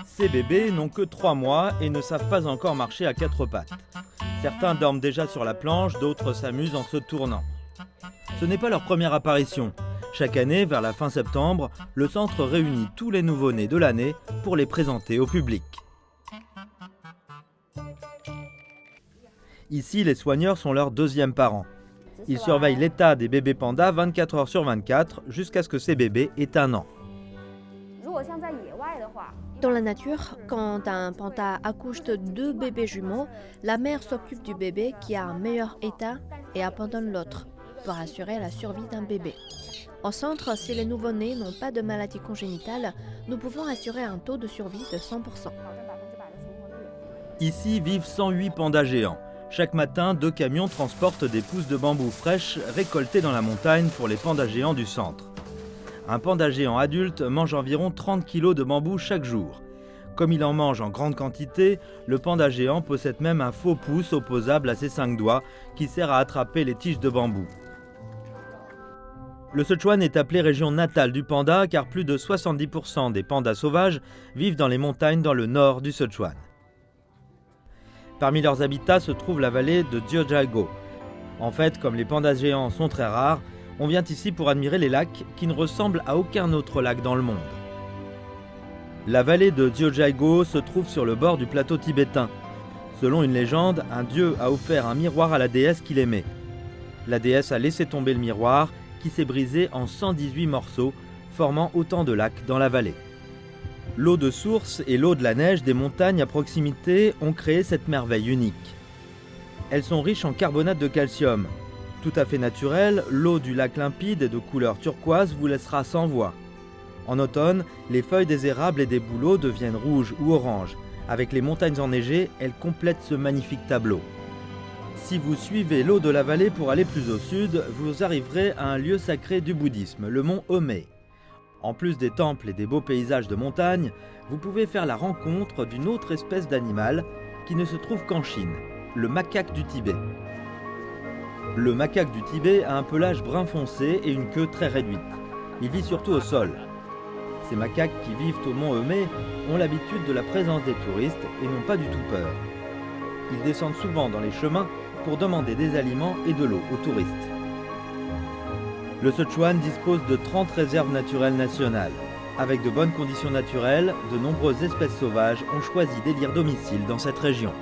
Ces bébés n'ont que 3 mois et ne savent pas encore marcher à 4 pattes. Certains dorment déjà sur la planche, d'autres s'amusent en se tournant. Ce n'est pas leur première apparition. Chaque année, vers la fin septembre, le centre réunit tous les nouveau-nés de l'année pour les présenter au public. Ici, les soigneurs sont leurs deuxièmes parents. Ils surveillent l'état des bébés pandas 24 heures sur 24 jusqu'à ce que ces bébés aient 1 an. Dans la nature, quand un panda accouche de 2 bébés jumeaux, la mère s'occupe du bébé qui a un meilleur état et abandonne l'autre pour assurer la survie d'un bébé. Au centre, si les nouveau-nés n'ont pas de maladie congénitale, nous pouvons assurer un taux de survie de 100%. Ici vivent 108 pandas géants. Chaque matin, 2 camions transportent des pousses de bambou fraîches récoltées dans la montagne pour les pandas géants du centre. Un panda géant adulte mange environ 30 kg de bambou chaque jour. Comme il en mange en grande quantité, le panda géant possède même un faux pouce opposable à ses 5 doigts qui sert à attraper les tiges de bambou. Le Sichuan est appelé région natale du panda car plus de 70% des pandas sauvages vivent dans les montagnes dans le nord du Sichuan. Parmi leurs habitats se trouve la vallée de Jiuzhaigou. En fait, comme les pandas géants sont très rares, on vient ici pour admirer les lacs qui ne ressemblent à aucun autre lac dans le monde. La vallée de Jiuzhaigou se trouve sur le bord du plateau tibétain. Selon une légende, un dieu a offert un miroir à la déesse qu'il aimait. La déesse a laissé tomber le miroir qui s'est brisé en 118 morceaux, formant autant de lacs dans la vallée. L'eau de source et l'eau de la neige des montagnes à proximité ont créé cette merveille unique. Elles sont riches en carbonate de calcium. Tout à fait naturelle, l'eau du lac limpide et de couleur turquoise vous laissera sans voix. En automne, les feuilles des érables et des bouleaux deviennent rouges ou oranges. Avec les montagnes enneigées, elles complètent ce magnifique tableau. Si vous suivez l'eau de la vallée pour aller plus au sud, vous arriverez à un lieu sacré du bouddhisme, le mont Homei. En plus des temples et des beaux paysages de montagne, vous pouvez faire la rencontre d'une autre espèce d'animal qui ne se trouve qu'en Chine, le macaque du Tibet. Le macaque du Tibet a un pelage brun foncé et une queue très réduite. Il vit surtout au sol. Ces macaques qui vivent au mont Homei ont l'habitude de la présence des touristes et n'ont pas du tout peur. Ils descendent souvent dans les chemins pour demander des aliments et de l'eau aux touristes. Le Sichuan dispose de 30 réserves naturelles nationales. Avec de bonnes conditions naturelles, de nombreuses espèces sauvages ont choisi d'élire domicile dans cette région.